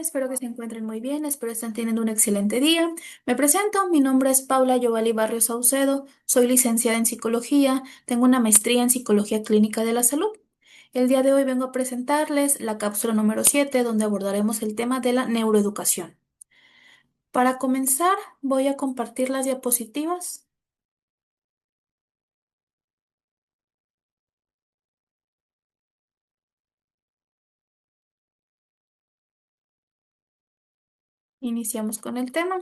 Espero que se encuentren muy bien, espero estén teniendo un excelente día. Me presento, mi nombre es Paula Yovali Barrios Saucedo, soy licenciada en psicología, tengo una maestría en psicología clínica de la salud. El día de hoy vengo a presentarles la cápsula número 7, donde abordaremos el tema de la neuroeducación. Para comenzar, voy a compartir las diapositivas. Iniciamos con el tema.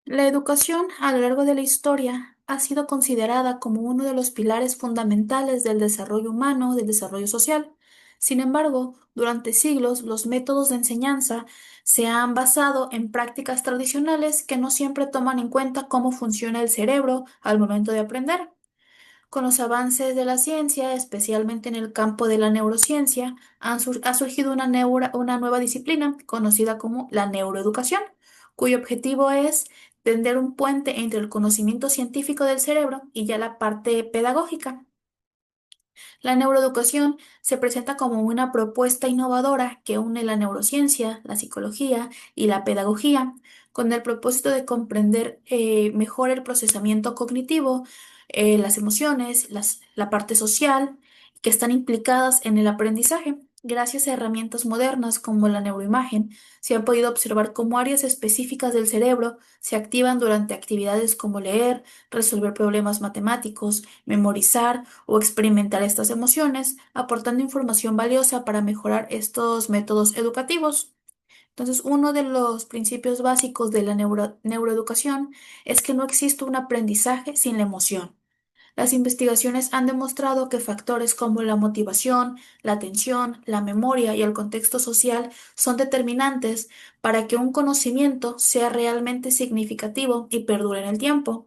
La educación a lo largo de la historia ha sido considerada como uno de los pilares fundamentales del desarrollo humano, del desarrollo social. Sin embargo, durante siglos los métodos de enseñanza se han basado en prácticas tradicionales que no siempre toman en cuenta cómo funciona el cerebro al momento de aprender. Con los avances de la ciencia, especialmente en el campo de la neurociencia, ha surgido una nueva disciplina conocida como la neuroeducación, cuyo objetivo es tender un puente entre el conocimiento científico del cerebro y ya la parte pedagógica. La neuroeducación se presenta como una propuesta innovadora que une la neurociencia, la psicología y la pedagogía, con el propósito de comprender mejor el procesamiento cognitivo, las emociones, la parte social que están implicadas en el aprendizaje. Gracias a herramientas modernas como la neuroimagen, se han podido observar cómo áreas específicas del cerebro se activan durante actividades como leer, resolver problemas matemáticos, memorizar o experimentar estas emociones, aportando información valiosa para mejorar estos métodos educativos. Entonces, uno de los principios básicos de la neuroeducación es que no existe un aprendizaje sin la emoción. Las investigaciones han demostrado que factores como la motivación, la atención, la memoria y el contexto social son determinantes para que un conocimiento sea realmente significativo y perdure en el tiempo.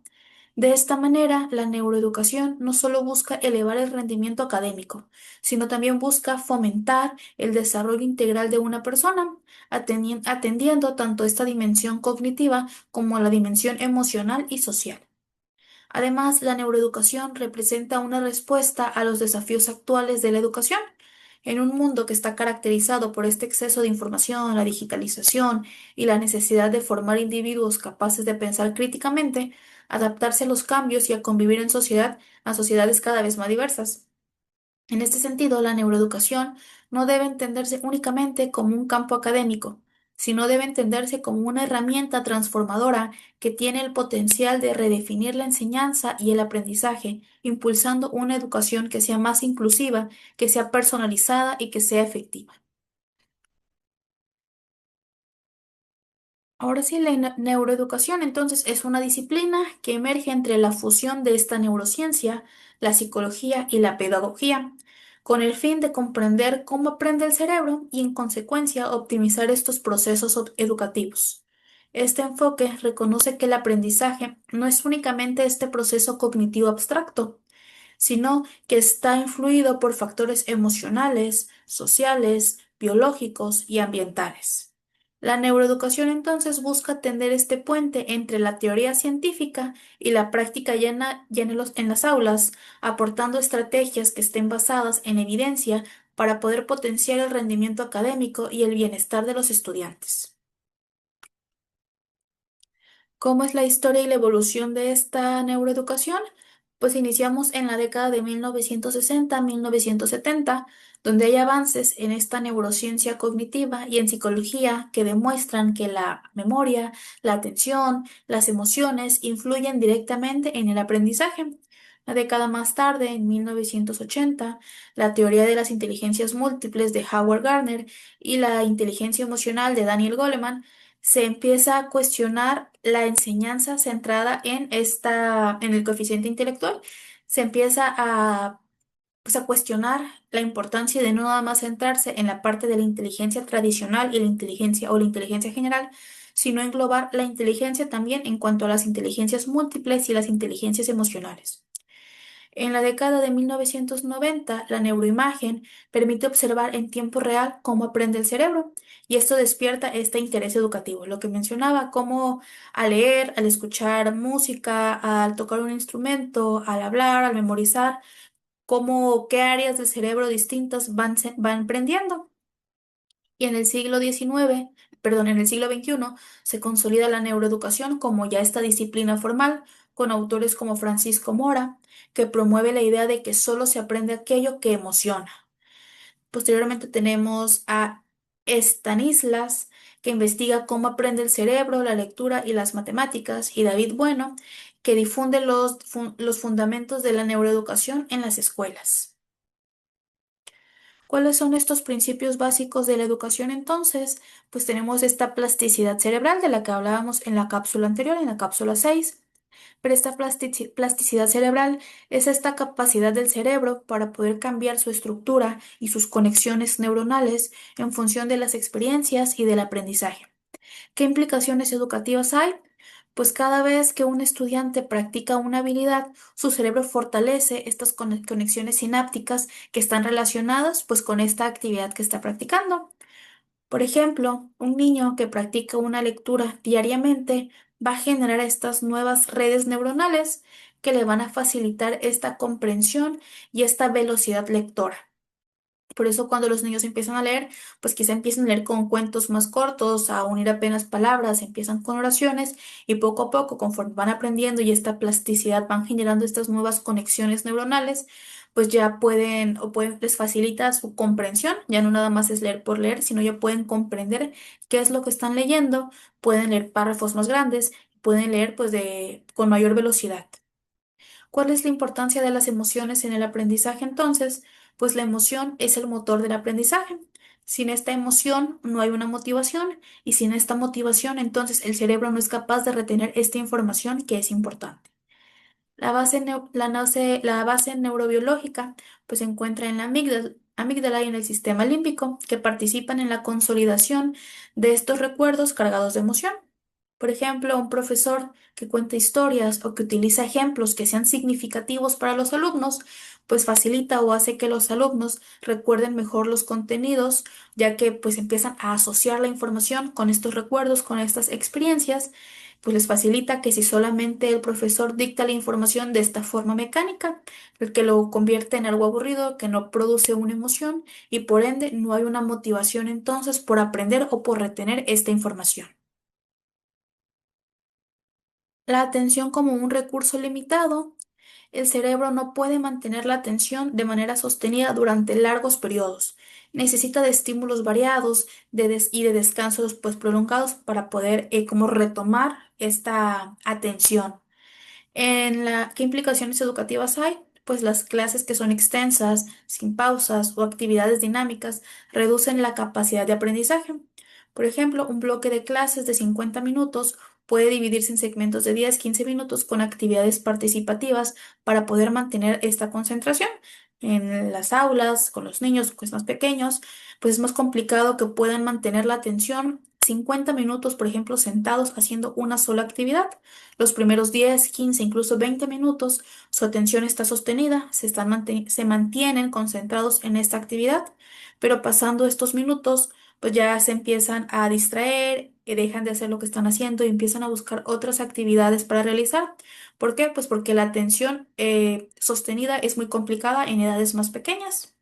De esta manera, la neuroeducación no solo busca elevar el rendimiento académico, sino también busca fomentar el desarrollo integral de una persona, atendiendo tanto esta dimensión cognitiva como la dimensión emocional y social. Además, la neuroeducación representa una respuesta a los desafíos actuales de la educación. En un mundo que está caracterizado por este exceso de información, la digitalización y la necesidad de formar individuos capaces de pensar críticamente, adaptarse a los cambios y a convivir en sociedad, a sociedades cada vez más diversas. En este sentido, la neuroeducación no debe entenderse únicamente como un campo académico, sino debe entenderse como una herramienta transformadora que tiene el potencial de redefinir la enseñanza y el aprendizaje, impulsando una educación que sea más inclusiva, que sea personalizada y que sea efectiva. Ahora sí, la neuroeducación entonces es una disciplina que emerge entre la fusión de esta neurociencia, la psicología y la pedagogía, con el fin de comprender cómo aprende el cerebro y en consecuencia optimizar estos procesos educativos. Este enfoque reconoce que el aprendizaje no es únicamente este proceso cognitivo abstracto, sino que está influido por factores emocionales, sociales, biológicos y ambientales. La neuroeducación entonces busca tender este puente entre la teoría científica y la práctica ya en las aulas, aportando estrategias que estén basadas en evidencia para poder potenciar el rendimiento académico y el bienestar de los estudiantes. ¿Cómo es la historia y la evolución de esta neuroeducación? Pues iniciamos en la década de 1960-1970, donde hay avances en esta neurociencia cognitiva y en psicología que demuestran que la memoria, la atención, las emociones influyen directamente en el aprendizaje. Una década más tarde, en 1980, la teoría de las inteligencias múltiples de Howard Gardner y la inteligencia emocional de Daniel Goleman se empieza a cuestionar la enseñanza centrada en el coeficiente intelectual. Se empieza pues, a cuestionar la importancia de no nada más centrarse en la parte de la inteligencia tradicional y la inteligencia o la inteligencia general, sino englobar la inteligencia también en cuanto a las inteligencias múltiples y las inteligencias emocionales. En la década de 1990, la neuroimagen permite observar en tiempo real cómo aprende el cerebro y esto despierta este interés educativo. Lo que mencionaba, cómo al leer, al escuchar música, al tocar un instrumento, al hablar, al memorizar, cómo qué áreas del cerebro distintas van prendiendo. Y en el siglo XIX, perdón, en el siglo XXI, se consolida la neuroeducación como ya esta disciplina formal, con autores como Francisco Mora, que promueve la idea de que solo se aprende aquello que emociona. Posteriormente tenemos a Stanislas, que investiga cómo aprende el cerebro, la lectura y las matemáticas, y David Bueno, que difunde los fundamentos de la neuroeducación en las escuelas. ¿Cuáles son estos principios básicos de la educación entonces? Pues tenemos esta plasticidad cerebral de la que hablábamos en la cápsula anterior, en la cápsula 6. Pero esta plasticidad cerebral es esta capacidad del cerebro para poder cambiar su estructura y sus conexiones neuronales en función de las experiencias y del aprendizaje. ¿Qué implicaciones educativas hay? Pues cada vez que un estudiante practica una habilidad, su cerebro fortalece estas conexiones sinápticas que están relacionadas pues con esta actividad que está practicando. Por ejemplo, un niño que practica una lectura diariamente va a generar estas nuevas redes neuronales que le van a facilitar esta comprensión y esta velocidad lectora. Por eso cuando los niños empiezan a leer, pues quizá empiezan a leer con cuentos más cortos, a unir apenas palabras, empiezan con oraciones y poco a poco, conforme van aprendiendo y esta plasticidad van generando estas nuevas conexiones neuronales, pues ya les facilita su comprensión, ya no nada más es leer por leer, sino ya pueden comprender qué es lo que están leyendo, pueden leer párrafos más grandes, pueden leer con mayor velocidad. ¿Cuál es la importancia de las emociones en el aprendizaje entonces? Pues la emoción es el motor del aprendizaje. Sin esta emoción no hay una motivación y sin esta motivación entonces el cerebro no es capaz de retener esta información que es importante. La base neurobiológica pues se encuentra en la amígdala y en el sistema límbico que participan en la consolidación de estos recuerdos cargados de emoción. Por ejemplo, un profesor que cuenta historias o que utiliza ejemplos que sean significativos para los alumnos, pues facilita o hace que los alumnos recuerden mejor los contenidos, ya que pues empiezan a asociar la información con estos recuerdos, con estas experiencias, pues les facilita que si solamente el profesor dicta la información de esta forma mecánica, el que lo convierte en algo aburrido, que no produce una emoción y por ende no hay una motivación entonces por aprender o por retener esta información. La atención como un recurso limitado, el cerebro no puede mantener la atención de manera sostenida durante largos periodos. Necesita de estímulos variados y de descansos pues, prolongados para poder como retomar esta atención. ¿Qué implicaciones educativas hay? Pues las clases que son extensas, sin pausas o actividades dinámicas reducen la capacidad de aprendizaje. Por ejemplo, un bloque de clases de 50 minutos puede dividirse en segmentos de 10-15 minutos con actividades participativas para poder mantener esta concentración. En las aulas, con los niños pues, más pequeños, pues es más complicado que puedan mantener la atención 50 minutos, por ejemplo, sentados haciendo una sola actividad. Los primeros 10, 15, incluso 20 minutos, su atención está sostenida, se mantienen concentrados en esta actividad, pero pasando estos minutos, pues ya se empiezan a distraer, dejan de hacer lo que están haciendo y empiezan a buscar otras actividades para realizar. ¿Por qué? Pues porque la atención sostenida es muy complicada en edades más pequeñas.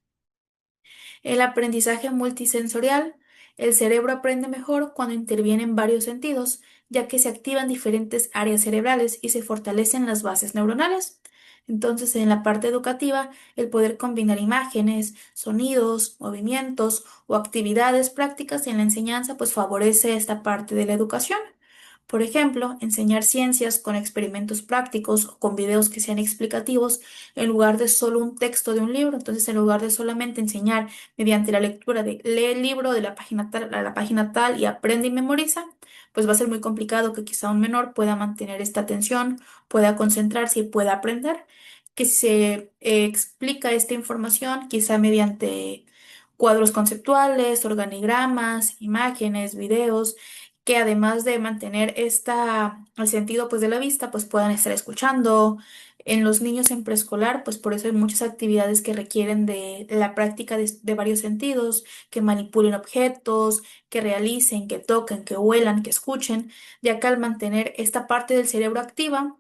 El aprendizaje multisensorial. El cerebro aprende mejor cuando intervienen varios sentidos, ya que se activan diferentes áreas cerebrales y se fortalecen las bases neuronales. Entonces, en la parte educativa, el poder combinar imágenes, sonidos, movimientos o actividades prácticas en la enseñanza, pues favorece esta parte de la educación. Por ejemplo, enseñar ciencias con experimentos prácticos o con videos que sean explicativos en lugar de solo un texto de un libro. Entonces, en lugar de solamente enseñar mediante la lectura de lee el libro de la página tal a la página tal y aprende y memoriza, pues va a ser muy complicado que quizá un menor pueda mantener esta atención, pueda concentrarse y pueda aprender. Que si se explica esta información, quizá mediante cuadros conceptuales, organigramas, imágenes, videos, que además de mantener el sentido pues de la vista, pues puedan estar escuchando. En los niños en preescolar, pues por eso hay muchas actividades que requieren de la práctica de varios sentidos, que manipulen objetos, que realicen, que toquen, que huelan, que escuchen, ya que al mantener esta parte del cerebro activa,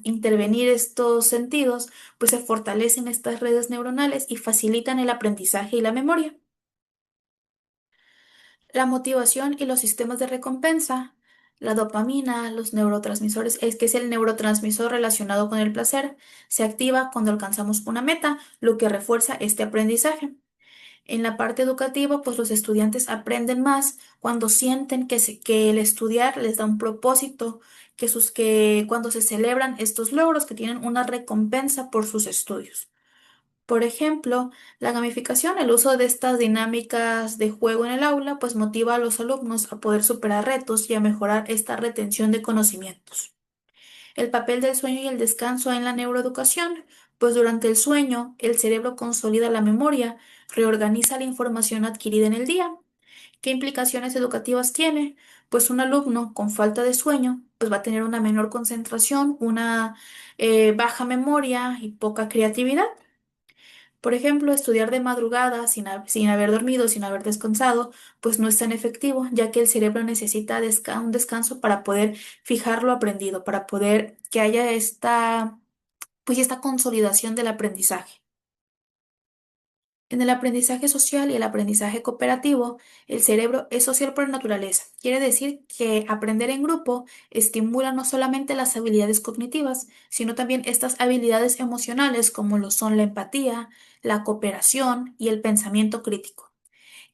intervenir estos sentidos, pues se fortalecen estas redes neuronales y facilitan el aprendizaje y la memoria. La motivación y los sistemas de recompensa, la dopamina, los neurotransmisores, es que es el neurotransmisor relacionado con el placer, se activa cuando alcanzamos una meta, lo que refuerza este aprendizaje. En la parte educativa, pues los estudiantes aprenden más cuando sienten que el estudiar les da un propósito, que cuando se celebran estos logros, que tienen una recompensa por sus estudios. Por ejemplo, la gamificación, el uso de estas dinámicas de juego en el aula, pues motiva a los alumnos a poder superar retos y a mejorar esta retención de conocimientos. El papel del sueño y el descanso en la neuroeducación, pues durante el sueño el cerebro consolida la memoria, reorganiza la información adquirida en el día. ¿Qué implicaciones educativas tiene? Pues un alumno con falta de sueño, pues va a tener una menor concentración, una baja memoria y poca creatividad. Por ejemplo, estudiar de madrugada sin haber dormido, sin haber descansado, pues no es tan efectivo, ya que el cerebro necesita un descanso para poder fijar lo aprendido, para poder que haya esta consolidación del aprendizaje. En el aprendizaje social y el aprendizaje cooperativo, el cerebro es social por naturaleza. Quiere decir que aprender en grupo estimula no solamente las habilidades cognitivas, sino también estas habilidades emocionales como lo son la empatía, la cooperación y el pensamiento crítico.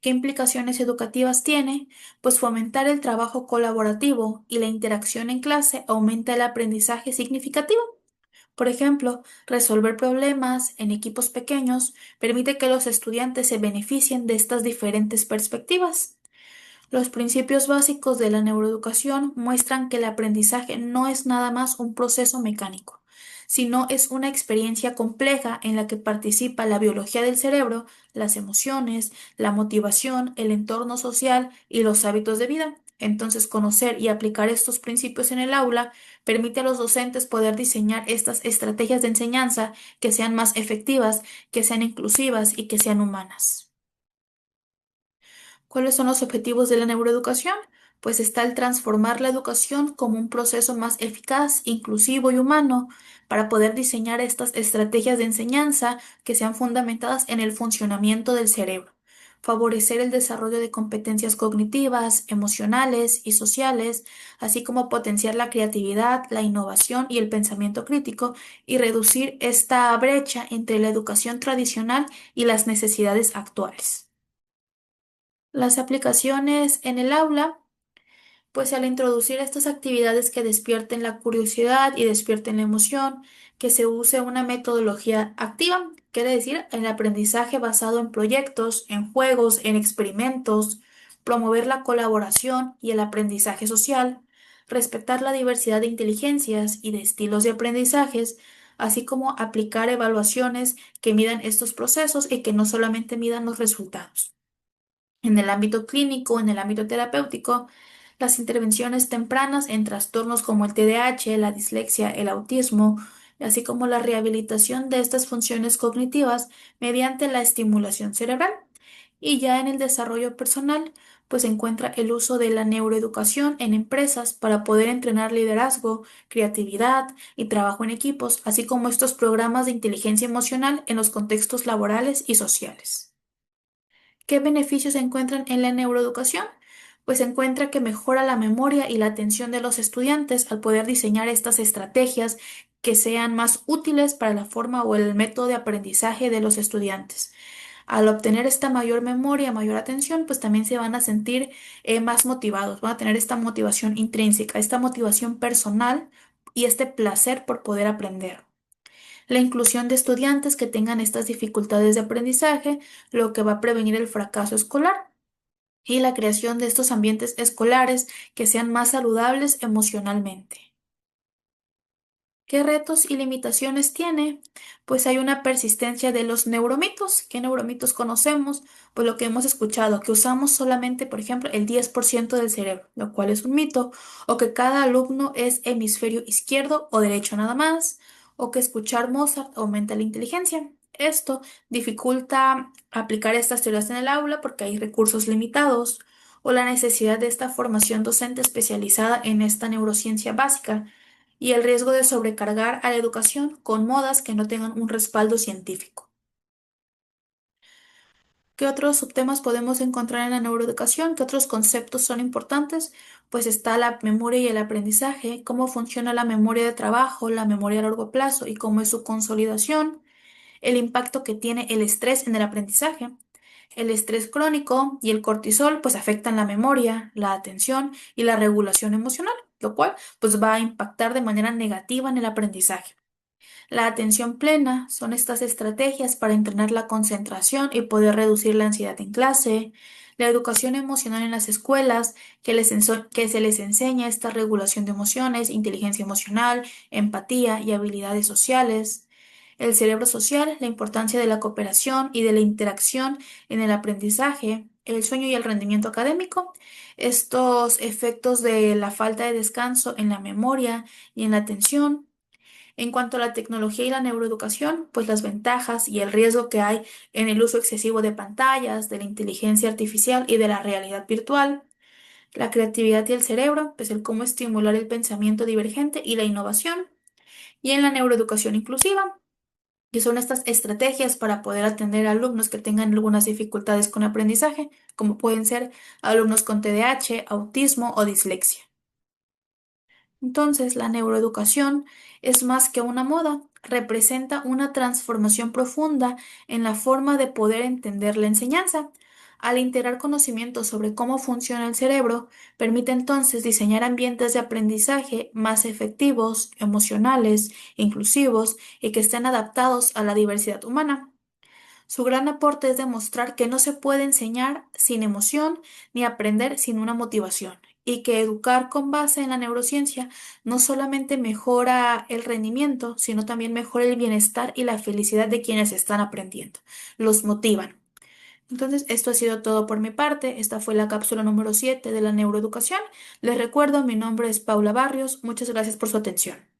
¿Qué implicaciones educativas tiene? Pues fomentar el trabajo colaborativo y la interacción en clase aumenta el aprendizaje significativo. Por ejemplo, resolver problemas en equipos pequeños permite que los estudiantes se beneficien de estas diferentes perspectivas. Los principios básicos de la neuroeducación muestran que el aprendizaje no es nada más un proceso mecánico, sino es una experiencia compleja en la que participa la biología del cerebro, las emociones, la motivación, el entorno social y los hábitos de vida. Entonces, conocer y aplicar estos principios en el aula permite a los docentes poder diseñar estas estrategias de enseñanza que sean más efectivas, que sean inclusivas y que sean humanas. ¿Cuáles son los objetivos de la neuroeducación? Pues está el transformar la educación como un proceso más eficaz, inclusivo y humano para poder diseñar estas estrategias de enseñanza que sean fundamentadas en el funcionamiento del cerebro. Favorecer el desarrollo de competencias cognitivas, emocionales y sociales, así como potenciar la creatividad, la innovación y el pensamiento crítico, y reducir esta brecha entre la educación tradicional y las necesidades actuales. Las aplicaciones en el aula, pues al introducir estas actividades que despierten la curiosidad y despierten la emoción, que se use una metodología activa, quiere decir el aprendizaje basado en proyectos, en juegos, en experimentos, promover la colaboración y el aprendizaje social, respetar la diversidad de inteligencias y de estilos de aprendizajes, así como aplicar evaluaciones que midan estos procesos y que no solamente midan los resultados. En el ámbito clínico, en el ámbito terapéutico, las intervenciones tempranas en trastornos como el TDAH, la dislexia, el autismo, así como la rehabilitación de estas funciones cognitivas mediante la estimulación cerebral. Y ya en el desarrollo personal, pues se encuentra el uso de la neuroeducación en empresas para poder entrenar liderazgo, creatividad y trabajo en equipos, así como estos programas de inteligencia emocional en los contextos laborales y sociales. ¿Qué beneficios se encuentran en la neuroeducación? Pues se encuentra que mejora la memoria y la atención de los estudiantes al poder diseñar estas estrategias que sean más útiles para la forma o el método de aprendizaje de los estudiantes. Al obtener esta mayor memoria, mayor atención, pues también se van a sentir más motivados, van a tener esta motivación intrínseca, esta motivación personal y este placer por poder aprender. La inclusión de estudiantes que tengan estas dificultades de aprendizaje, lo que va a prevenir el fracaso escolar y la creación de estos ambientes escolares que sean más saludables emocionalmente. ¿Qué retos y limitaciones tiene? Pues hay una persistencia de los neuromitos. ¿Qué neuromitos conocemos? Pues lo que hemos escuchado, que usamos solamente, por ejemplo, el 10% del cerebro, lo cual es un mito, o que cada alumno es hemisferio izquierdo o derecho nada más, o que escuchar Mozart aumenta la inteligencia. Esto dificulta aplicar estas teorías en el aula porque hay recursos limitados, o la necesidad de esta formación docente especializada en esta neurociencia básica y el riesgo de sobrecargar a la educación con modas que no tengan un respaldo científico. ¿Qué otros subtemas podemos encontrar en la neuroeducación? ¿Qué otros conceptos son importantes? Pues está la memoria y el aprendizaje, cómo funciona la memoria de trabajo, la memoria a largo plazo y cómo es su consolidación, el impacto que tiene el estrés en el aprendizaje. El estrés crónico y el cortisol pues afectan la memoria, la atención y la regulación emocional, lo cual pues va a impactar de manera negativa en el aprendizaje. La atención plena son estas estrategias para entrenar la concentración y poder reducir la ansiedad en clase. La educación emocional en las escuelas, que se les enseña esta regulación de emociones, inteligencia emocional, empatía y habilidades sociales. El cerebro social, la importancia de la cooperación y de la interacción en el aprendizaje. El sueño y el rendimiento académico, estos efectos de la falta de descanso en la memoria y en la atención. En cuanto a la tecnología y la neuroeducación, pues las ventajas y el riesgo que hay en el uso excesivo de pantallas, de la inteligencia artificial y de la realidad virtual, la creatividad y el cerebro, pues el cómo estimular el pensamiento divergente y la innovación, y en la neuroeducación inclusiva, que son estas estrategias para poder atender a alumnos que tengan algunas dificultades con aprendizaje, como pueden ser alumnos con TDAH, autismo o dislexia. Entonces, la neuroeducación es más que una moda, representa una transformación profunda en la forma de poder entender la enseñanza. Al integrar conocimientos sobre cómo funciona el cerebro, permite entonces diseñar ambientes de aprendizaje más efectivos, emocionales, inclusivos y que estén adaptados a la diversidad humana. Su gran aporte es demostrar que no se puede enseñar sin emoción ni aprender sin una motivación, y que educar con base en la neurociencia no solamente mejora el rendimiento, sino también mejora el bienestar y la felicidad de quienes están aprendiendo. Los motivan. Entonces, esto ha sido todo por mi parte. Esta fue la cápsula número 7 de la neuroeducación. Les recuerdo, mi nombre es Paula Barrios. Muchas gracias por su atención.